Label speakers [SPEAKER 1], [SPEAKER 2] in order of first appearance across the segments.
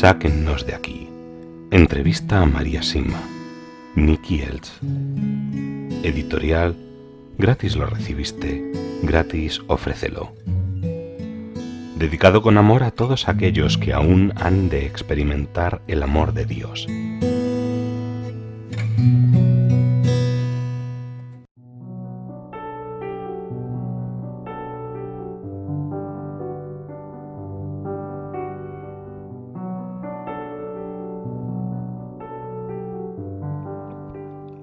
[SPEAKER 1] Sáquennos de aquí. Entrevista a María Sima. Nicky Elts. Editorial. Gratis lo recibiste, gratis ofrécelo. Dedicado con amor a todos aquellos que aún han de experimentar el amor de Dios.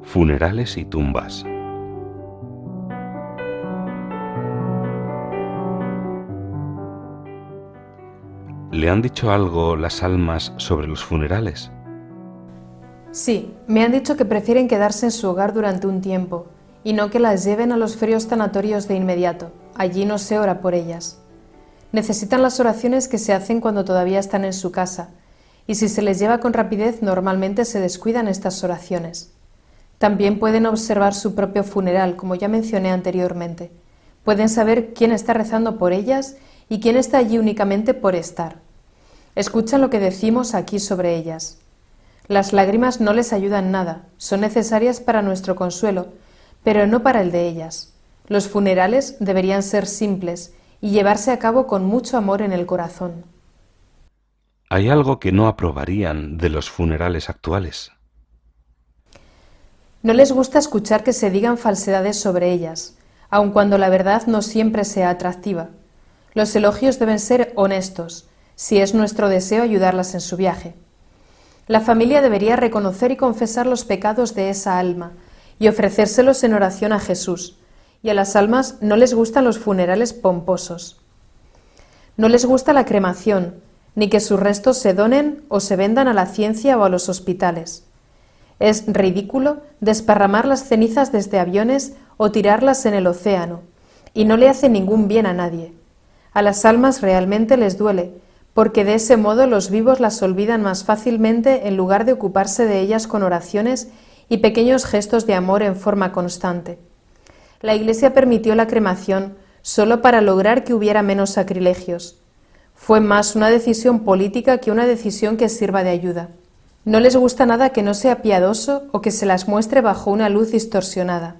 [SPEAKER 1] Funerales y tumbas. ¿Le han dicho algo las almas sobre los funerales?
[SPEAKER 2] Sí, me han dicho que prefieren quedarse en su hogar durante un tiempo y no que las lleven a los fríos tanatorios de inmediato. Allí no se ora por ellas. Necesitan las oraciones que se hacen cuando todavía están en su casa, y si se les lleva con rapidez normalmente se descuidan estas oraciones. También pueden observar su propio funeral, como ya mencioné anteriormente. Pueden saber quién está rezando por ellas y quién está allí únicamente por estar. Escuchan lo que decimos aquí sobre ellas. Las lágrimas no les ayudan nada, son necesarias para nuestro consuelo, pero no para el de ellas. Los funerales deberían ser simples y llevarse a cabo con mucho amor en el corazón.
[SPEAKER 1] ¿Hay algo que no aprobarían de los funerales actuales?
[SPEAKER 2] No les gusta escuchar que se digan falsedades sobre ellas, aun cuando la verdad no siempre sea atractiva. Los elogios deben ser honestos, si es nuestro deseo ayudarlas en su viaje. La familia debería reconocer y confesar los pecados de esa alma y ofrecérselos en oración a Jesús, y a las almas no les gustan los funerales pomposos. No les gusta la cremación, ni que sus restos se donen o se vendan a la ciencia o a los hospitales. Es ridículo desparramar las cenizas desde aviones o tirarlas en el océano, y no le hace ningún bien a nadie. A las almas realmente les duele, porque de ese modo los vivos las olvidan más fácilmente en lugar de ocuparse de ellas con oraciones y pequeños gestos de amor en forma constante. La Iglesia permitió la cremación solo para lograr que hubiera menos sacrilegios. Fue más una decisión política que una decisión que sirva de ayuda. No les gusta nada que no sea piadoso o que se las muestre bajo una luz distorsionada.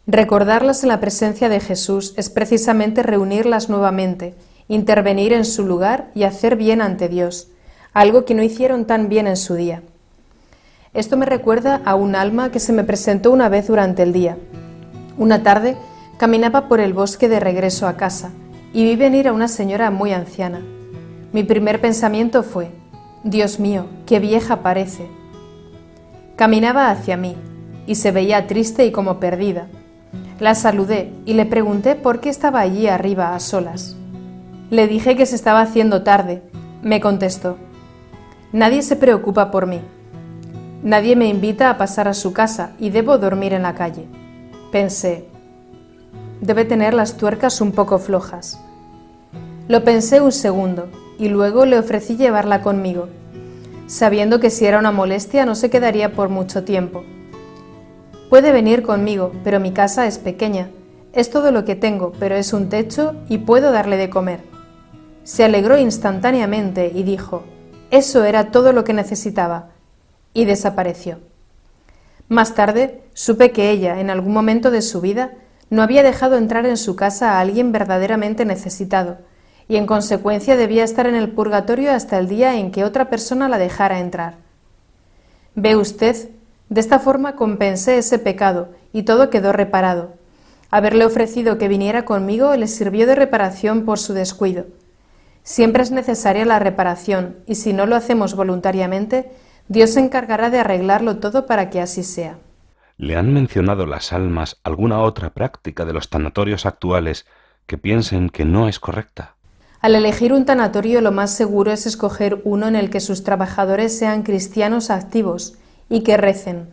[SPEAKER 2] Recordarlas en la presencia de Jesús es precisamente reunirlas nuevamente, intervenir en su lugar y hacer bien ante Dios, algo que no hicieron tan bien en su día. Esto me recuerda a un alma que se me presentó una vez durante el día. Una tarde caminaba por el bosque de regreso a casa y vi venir a una señora muy anciana. Mi primer pensamiento fue: Dios mío, qué vieja parece. Caminaba hacia mí y se veía triste y como perdida. La saludé y le pregunté por qué estaba allí arriba a solas. Le dije que se estaba haciendo tarde. Me contestó: nadie se preocupa por mí. Nadie me invita a pasar a su casa y debo dormir en la calle. Pensé: debe tener las tuercas un poco flojas. Lo pensé un segundo y luego le ofrecí llevarla conmigo, sabiendo que si era una molestia no se quedaría por mucho tiempo. Puede venir conmigo, pero mi casa es pequeña. Es todo lo que tengo, pero es un techo y puedo darle de comer. Se alegró instantáneamente y dijo: eso era todo lo que necesitaba, y desapareció. Más tarde supe que ella, en algún momento de su vida, no había dejado entrar en su casa a alguien verdaderamente necesitado, y en consecuencia debía estar en el purgatorio hasta el día en que otra persona la dejara entrar. Ve usted, de esta forma compensé ese pecado y todo quedó reparado. Haberle ofrecido que viniera conmigo le sirvió de reparación por su descuido. Siempre es necesaria la reparación y si no lo hacemos voluntariamente, Dios se encargará de arreglarlo todo para que así sea.
[SPEAKER 1] ¿Le han mencionado las almas alguna otra práctica de los tanatorios actuales que piensen que no es correcta?
[SPEAKER 2] Al elegir un tanatorio, lo más seguro es escoger uno en el que sus trabajadores sean cristianos activos y que recen.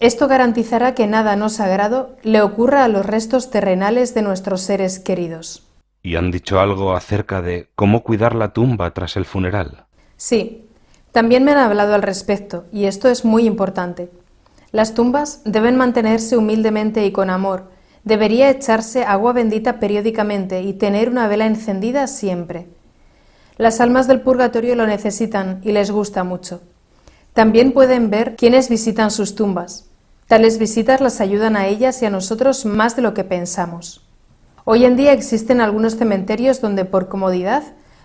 [SPEAKER 2] Esto garantizará que nada no sagrado le ocurra a los restos terrenales de nuestros seres queridos.
[SPEAKER 1] ¿Y han dicho algo acerca de cómo cuidar la tumba tras el funeral?
[SPEAKER 2] Sí, también me han hablado al respecto, y esto es muy importante. Las tumbas deben mantenerse humildemente y con amor. Debería echarse agua bendita periódicamente y tener una vela encendida siempre. Las almas del purgatorio lo necesitan y les gusta mucho. También pueden ver quienes visitan sus tumbas. Tales visitas las ayudan a ellas y a nosotros más de lo que pensamos. Hoy en día existen algunos cementerios donde por comodidad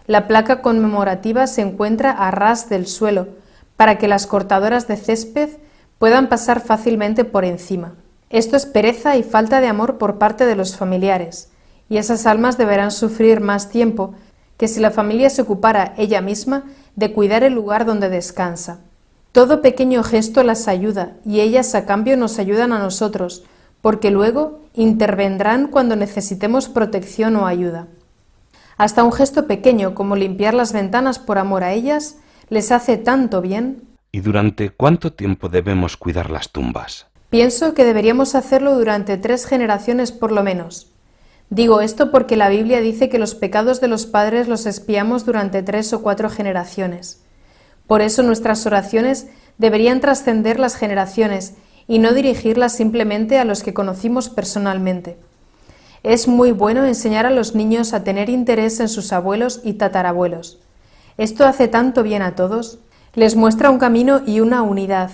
[SPEAKER 2] la placa conmemorativa se encuentra a ras del suelo para que las cortadoras de césped puedan pasar fácilmente por encima. Esto es pereza y falta de amor por parte de los familiares, y esas almas deberán sufrir más tiempo que si la familia se ocupara ella misma de cuidar el lugar donde descansa. Todo pequeño gesto las ayuda y ellas a cambio nos ayudan a nosotros, porque luego intervendrán cuando necesitemos protección o ayuda. Hasta un gesto pequeño como limpiar las ventanas por amor a ellas les hace tanto bien.
[SPEAKER 1] ¿Y durante cuánto tiempo debemos cuidar las tumbas?
[SPEAKER 2] Pienso que deberíamos hacerlo durante 3 generaciones por lo menos. Digo esto porque la Biblia dice que los pecados de los padres los expiamos durante 3 o 4 generaciones. Por eso nuestras oraciones deberían trascender las generaciones y no dirigirlas simplemente a los que conocimos personalmente. Es muy bueno enseñar a los niños a tener interés en sus abuelos y tatarabuelos. Esto hace tanto bien a todos, les muestra un camino y una unidad.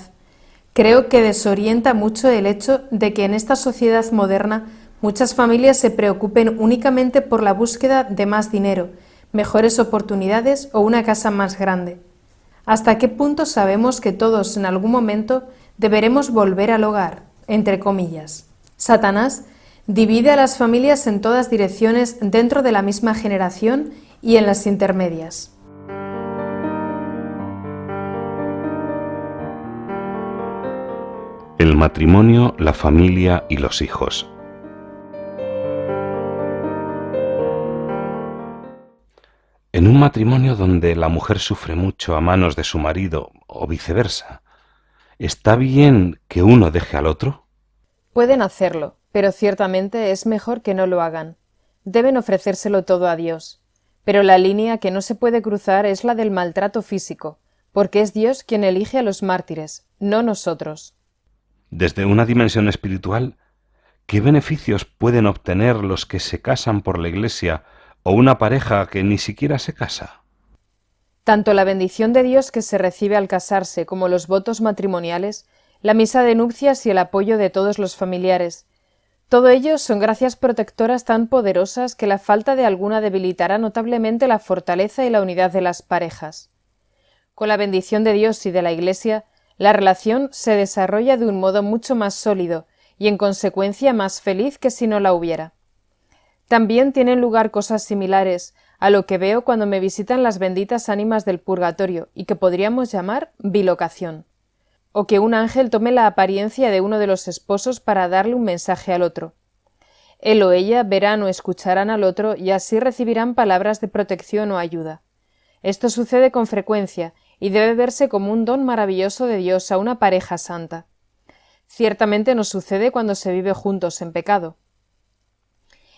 [SPEAKER 2] Creo que desorienta mucho el hecho de que en esta sociedad moderna muchas familias se preocupen únicamente por la búsqueda de más dinero, mejores oportunidades o una casa más grande. ¿Hasta qué punto sabemos que todos en algún momento deberemos volver al hogar? Entre comillas. Satanás divide a las familias en todas direcciones dentro de la misma generación y en las intermedias.
[SPEAKER 1] El matrimonio, la familia y los hijos. En un matrimonio donde la mujer sufre mucho a manos de su marido o viceversa, ¿está bien que uno deje al otro?
[SPEAKER 3] Pueden hacerlo, pero ciertamente es mejor que no lo hagan. Deben ofrecérselo todo a Dios. Pero la línea que no se puede cruzar es la del maltrato físico, porque es Dios quien elige a los mártires, no nosotros.
[SPEAKER 1] Desde una dimensión espiritual, ¿qué beneficios pueden obtener los que se casan por la Iglesia o una pareja que ni siquiera se casa?
[SPEAKER 3] Tanto la bendición de Dios que se recibe al casarse como los votos matrimoniales, la misa de nupcias y el apoyo de todos los familiares. Todo ello son gracias protectoras tan poderosas que la falta de alguna debilitará notablemente la fortaleza y la unidad de las parejas. Con la bendición de Dios y de la Iglesia, la relación se desarrolla de un modo mucho más sólido y en consecuencia más feliz que si no la hubiera. También tienen lugar cosas similares a lo que veo cuando me visitan las benditas ánimas del purgatorio y que podríamos llamar bilocación, o que un ángel tome la apariencia de uno de los esposos para darle un mensaje al otro. Él o ella verán o escucharán al otro y así recibirán palabras de protección o ayuda. Esto sucede con frecuencia y debe verse como un don maravilloso de Dios a una pareja santa. Ciertamente no sucede cuando se vive juntos en pecado.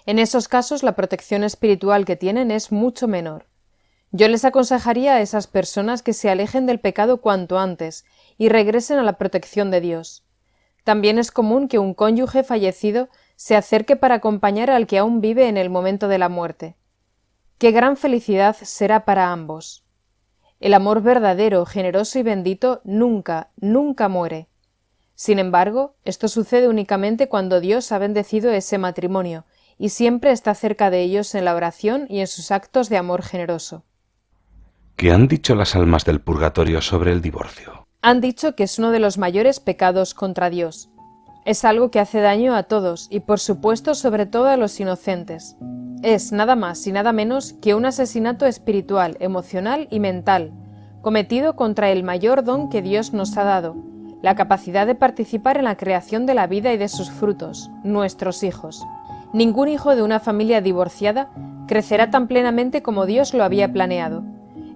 [SPEAKER 3] En esos casos la protección espiritual que tienen es mucho menor. Yo les aconsejaría a esas personas que se alejen del pecado cuanto antes y regresen a la protección de Dios. También es común que un cónyuge fallecido se acerque para acompañar al que aún vive en el momento de la muerte. ¡Qué gran felicidad será para ambos! El amor verdadero, generoso y bendito nunca, nunca muere. Sin embargo, esto sucede únicamente cuando Dios ha bendecido ese matrimonio y siempre está cerca de ellos en la oración y en sus actos de amor generoso.
[SPEAKER 1] ¿Qué han dicho las almas del purgatorio sobre el divorcio?
[SPEAKER 3] Han dicho que es uno de los mayores pecados contra Dios. Es algo que hace daño a todos y, por supuesto, sobre todo a los inocentes. Es nada más y nada menos que un asesinato espiritual, emocional y mental, cometido contra el mayor don que Dios nos ha dado, la capacidad de participar en la creación de la vida y de sus frutos, nuestros hijos. Ningún hijo de una familia divorciada crecerá tan plenamente como Dios lo había planeado.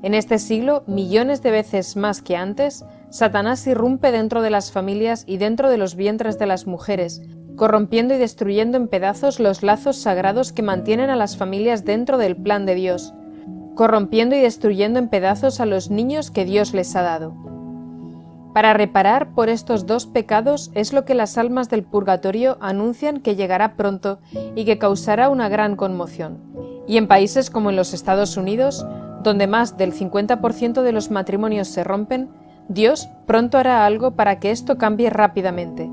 [SPEAKER 3] En este siglo, millones de veces más que antes, Satanás irrumpe dentro de las familias y dentro de los vientres de las mujeres, corrompiendo y destruyendo en pedazos los lazos sagrados que mantienen a las familias dentro del plan de Dios, corrompiendo y destruyendo en pedazos a los niños que Dios les ha dado. Para reparar por estos dos pecados es lo que las almas del purgatorio anuncian que llegará pronto y que causará una gran conmoción. Y en países como en los Estados Unidos, donde más del 50% de los matrimonios se rompen, Dios pronto hará algo para que esto cambie rápidamente.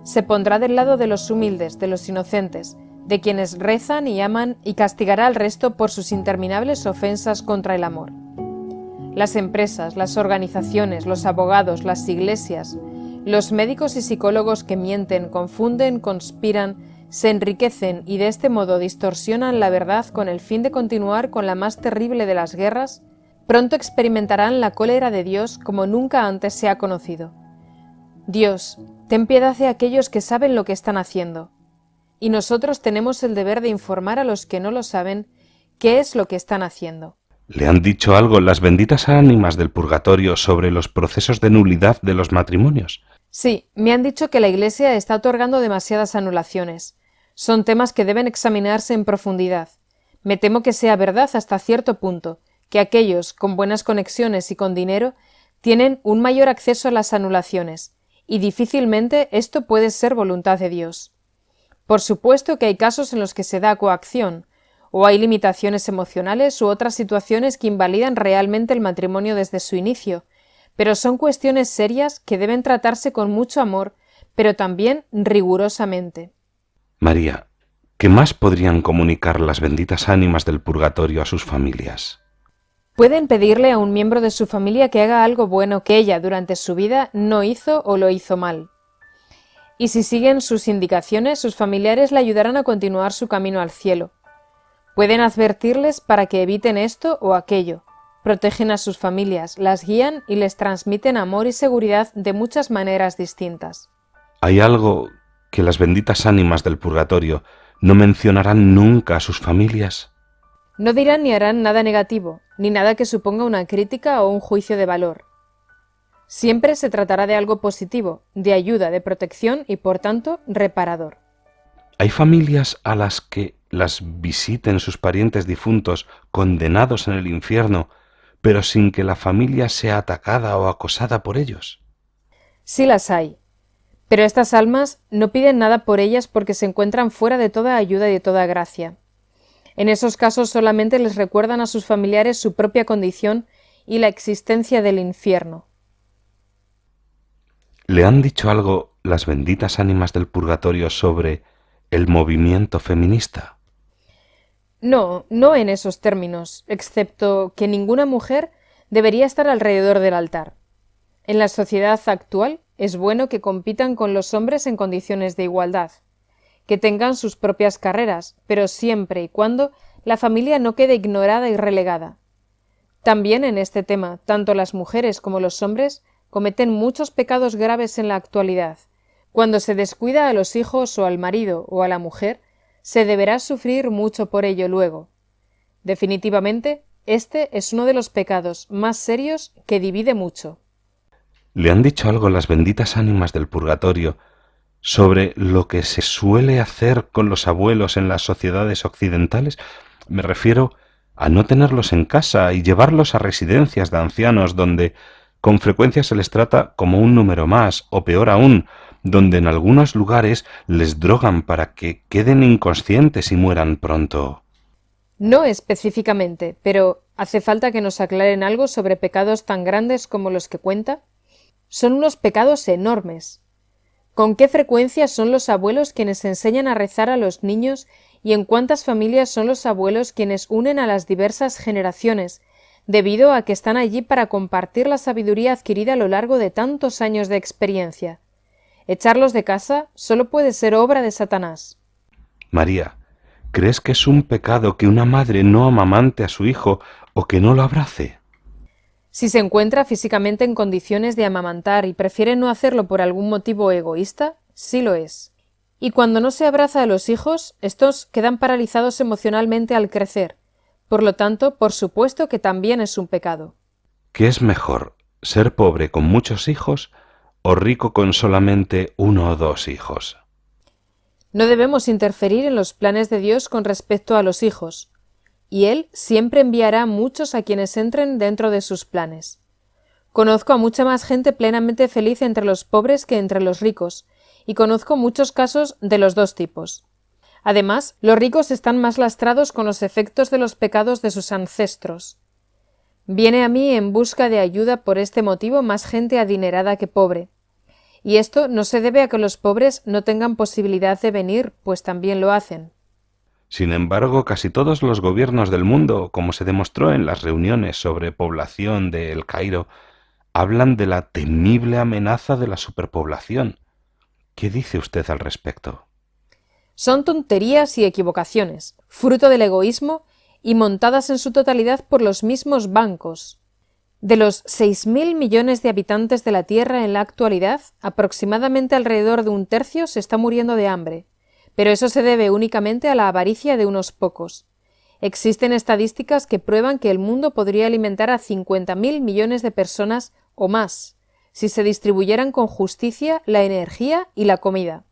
[SPEAKER 3] Se pondrá del lado de los humildes, de los inocentes, de quienes rezan y aman, y castigará al resto por sus interminables ofensas contra el amor. Las empresas, las organizaciones, los abogados, las iglesias, los médicos y psicólogos que mienten, confunden, conspiran, se enriquecen y de este modo distorsionan la verdad con el fin de continuar con la más terrible de las guerras, pronto experimentarán la cólera de Dios como nunca antes se ha conocido. Dios, ten piedad de aquellos que saben lo que están haciendo. Y nosotros tenemos el deber de informar a los que no lo saben qué es lo que están haciendo.
[SPEAKER 1] ¿Le han dicho algo las benditas ánimas del purgatorio sobre los procesos de nulidad de los matrimonios?
[SPEAKER 3] Sí, me han dicho que la Iglesia está otorgando demasiadas anulaciones. Son temas que deben examinarse en profundidad. Me temo que sea verdad hasta cierto punto, que aquellos con buenas conexiones y con dinero tienen un mayor acceso a las anulaciones, y difícilmente esto puede ser voluntad de Dios. Por supuesto que hay casos en los que se da coacción, o hay limitaciones emocionales u otras situaciones que invalidan realmente el matrimonio desde su inicio, pero son cuestiones serias que deben tratarse con mucho amor, pero también rigurosamente.
[SPEAKER 1] María, ¿qué más podrían comunicar las benditas ánimas del purgatorio a sus familias?
[SPEAKER 3] Pueden pedirle a un miembro de su familia que haga algo bueno que ella durante su vida no hizo o lo hizo mal. Y si siguen sus indicaciones, sus familiares le ayudarán a continuar su camino al cielo. Pueden advertirles para que eviten esto o aquello. Protegen a sus familias, las guían y les transmiten amor y seguridad de muchas maneras distintas.
[SPEAKER 1] ¿Hay algo que las benditas ánimas del purgatorio no mencionarán nunca a sus familias?
[SPEAKER 3] No dirán ni harán nada negativo, ni nada que suponga una crítica o un juicio de valor. Siempre se tratará de algo positivo, de ayuda, de protección y, por tanto, reparador.
[SPEAKER 1] ¿Hay familias a las que las visiten sus parientes difuntos condenados en el infierno, pero sin que la familia sea atacada o acosada por ellos?
[SPEAKER 3] Sí las hay, pero estas almas no piden nada por ellas porque se encuentran fuera de toda ayuda y de toda gracia. En esos casos solamente les recuerdan a sus familiares su propia condición y la existencia del infierno.
[SPEAKER 1] ¿Le han dicho algo las benditas ánimas del purgatorio sobre el movimiento feminista?
[SPEAKER 3] No, no en esos términos, excepto que ninguna mujer debería estar alrededor del altar. En la sociedad actual es bueno que compitan con los hombres en condiciones de igualdad, que tengan sus propias carreras, pero siempre y cuando la familia no quede ignorada y relegada. También en este tema, tanto las mujeres como los hombres cometen muchos pecados graves en la actualidad. Cuando se descuida a los hijos o al marido o a la mujer, se deberá sufrir mucho por ello luego. Definitivamente, este es uno de los pecados más serios que divide mucho.
[SPEAKER 1] ¿Le han dicho algo las benditas ánimas del purgatorio sobre lo que se suele hacer con los abuelos en las sociedades occidentales? Me refiero a no tenerlos en casa y llevarlos a residencias de ancianos donde con frecuencia se les trata como un número más, o peor aún, donde en algunos lugares les drogan para que queden inconscientes y mueran pronto.
[SPEAKER 3] No específicamente, pero ¿hace falta que nos aclaren algo sobre pecados tan grandes como los que cuenta? Son unos pecados enormes. ¿Con qué frecuencia son los abuelos quienes enseñan a rezar a los niños y en cuántas familias son los abuelos quienes unen a las diversas generaciones, debido a que están allí para compartir la sabiduría adquirida a lo largo de tantos años de experiencia? Echarlos de casa solo puede ser obra de Satanás.
[SPEAKER 1] María, ¿crees que es un pecado que una madre no amamante a su hijo o que no lo abrace?
[SPEAKER 3] Si se encuentra físicamente en condiciones de amamantar y prefiere no hacerlo por algún motivo egoísta, sí lo es. Y cuando no se abraza a los hijos, estos quedan paralizados emocionalmente al crecer. Por lo tanto, por supuesto que también es un pecado.
[SPEAKER 1] ¿Qué es mejor, ser pobre con muchos hijos o rico con solamente 1 o 2 hijos?
[SPEAKER 3] No debemos interferir en los planes de Dios con respecto a los hijos, y Él siempre enviará muchos a quienes entren dentro de sus planes. Conozco a mucha más gente plenamente feliz entre los pobres que entre los ricos, y conozco muchos casos de los dos tipos. Además, los ricos están más lastrados con los efectos de los pecados de sus ancestros. Viene a mí en busca de ayuda por este motivo más gente adinerada que pobre. Y esto no se debe a que los pobres no tengan posibilidad de venir, pues también lo hacen.
[SPEAKER 1] Sin embargo, casi todos los gobiernos del mundo, como se demostró en las reuniones sobre población de El Cairo, hablan de la temible amenaza de la superpoblación. ¿Qué dice usted al respecto?
[SPEAKER 3] Son tonterías y equivocaciones, fruto del egoísmo y montadas en su totalidad por los mismos bancos. De los 6.000 millones de habitantes de la Tierra en la actualidad, aproximadamente alrededor de un tercio se está muriendo de hambre, pero eso se debe únicamente a la avaricia de unos pocos. Existen estadísticas que prueban que el mundo podría alimentar a 50.000 millones de personas o más, si se distribuyeran con justicia la energía y la comida.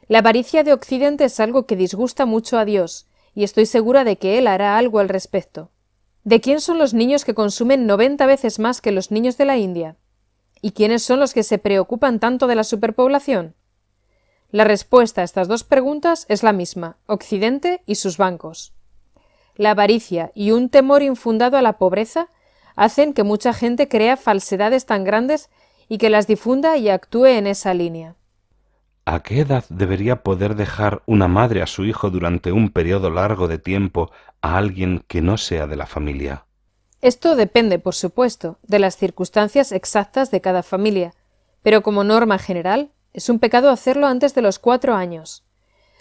[SPEAKER 3] La avaricia de Occidente es algo que disgusta mucho a Dios, y estoy segura de que Él hará algo al respecto. ¿De quién son los niños que consumen 90 veces más que los niños de la India? ¿Y quiénes son los que se preocupan tanto de la superpoblación? La respuesta a estas dos preguntas es la misma: Occidente y sus bancos. La avaricia y un temor infundado a la pobreza hacen que mucha gente crea falsedades tan grandes y que las difunda y actúe en esa línea.
[SPEAKER 1] ¿A qué edad debería poder dejar una madre a su hijo durante un periodo largo de tiempo a alguien que no sea de la familia?
[SPEAKER 3] Esto depende, por supuesto, de las circunstancias exactas de cada familia, pero como norma general, es un pecado hacerlo antes de los 4 años.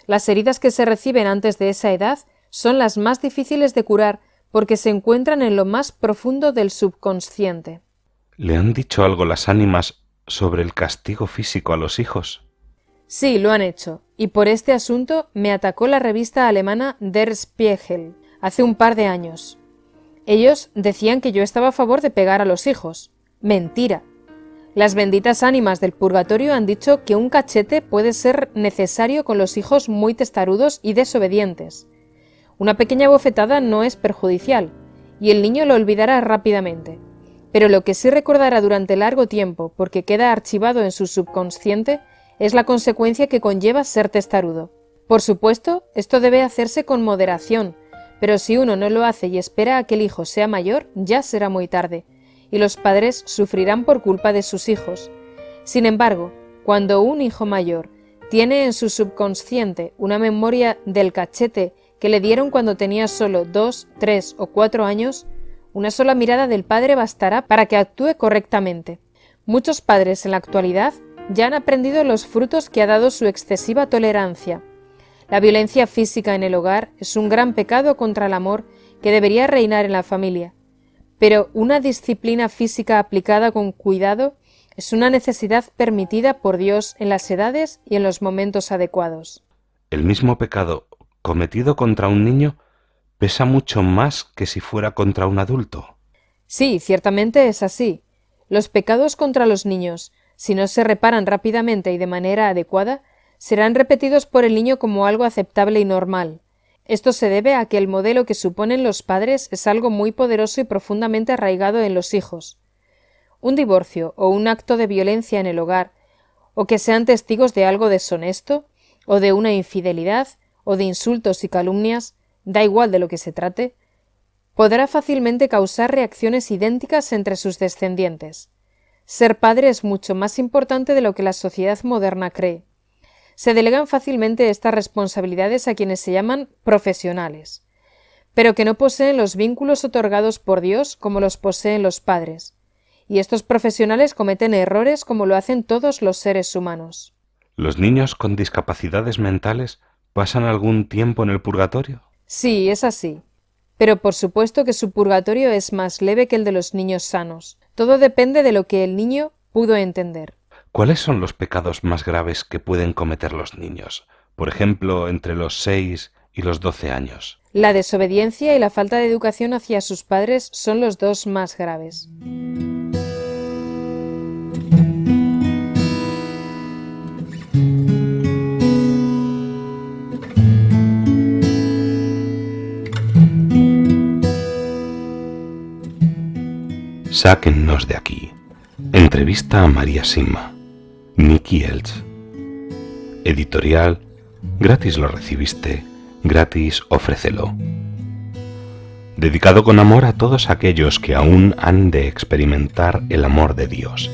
[SPEAKER 3] Las heridas que se reciben antes de esa edad son las más difíciles de curar porque se encuentran en lo más profundo del subconsciente.
[SPEAKER 1] ¿Le han dicho algo las ánimas sobre el castigo físico a los hijos?
[SPEAKER 3] Sí, lo han hecho, y por este asunto me atacó la revista alemana Der Spiegel hace un par de años. Ellos decían que yo estaba a favor de pegar a los hijos. Mentira. Las benditas ánimas del purgatorio han dicho que un cachete puede ser necesario con los hijos muy testarudos y desobedientes. Una pequeña bofetada no es perjudicial, y el niño lo olvidará rápidamente. Pero lo que sí recordará durante largo tiempo, porque queda archivado en su subconsciente, es la consecuencia que conlleva ser testarudo. Por supuesto, esto debe hacerse con moderación, pero si uno no lo hace y espera a que el hijo sea mayor, ya será muy tarde, y los padres sufrirán por culpa de sus hijos. Sin embargo, cuando un hijo mayor tiene en su subconsciente una memoria del cachete que le dieron cuando tenía solo 2, 3 o 4 años, una sola mirada del padre bastará para que actúe correctamente. Muchos padres en la actualidad ya han aprendido los frutos que ha dado su excesiva tolerancia. La violencia física en el hogar es un gran pecado contra el amor que debería reinar en la familia, pero una disciplina física aplicada con cuidado es una necesidad permitida por Dios en las edades y en los momentos adecuados.
[SPEAKER 1] El mismo pecado cometido contra un niño pesa mucho más que si fuera contra un adulto.
[SPEAKER 3] Sí, ciertamente es así. Los pecados contra los niños, si no se reparan rápidamente y de manera adecuada, serán repetidos por el niño como algo aceptable y normal. Esto se debe a que el modelo que suponen los padres es algo muy poderoso y profundamente arraigado en los hijos. Un divorcio o un acto de violencia en el hogar, o que sean testigos de algo deshonesto, o de una infidelidad, o de insultos y calumnias, da igual de lo que se trate, podrá fácilmente causar reacciones idénticas entre sus descendientes. Ser padre es mucho más importante de lo que la sociedad moderna cree. Se delegan fácilmente estas responsabilidades a quienes se llaman profesionales, pero que no poseen los vínculos otorgados por Dios como los poseen los padres. Y estos profesionales cometen errores como lo hacen todos los seres humanos.
[SPEAKER 1] ¿Los niños con discapacidades mentales pasan algún tiempo en el purgatorio?
[SPEAKER 3] Sí, es así. Pero por supuesto que su purgatorio es más leve que el de los niños sanos. Todo depende de lo que el niño pudo entender.
[SPEAKER 1] ¿Cuáles son los pecados más graves que pueden cometer los niños? Por ejemplo, entre los 6 y los 12 años.
[SPEAKER 3] La desobediencia y la falta de educación hacia sus padres son los dos más graves.
[SPEAKER 1] Sáquennos de aquí. Entrevista a María Sima. Nicky Elch. Editorial. Gratis lo recibiste, gratis ofrécelo. dedicado con amor a todos aquellos que aún han de experimentar el amor de Dios.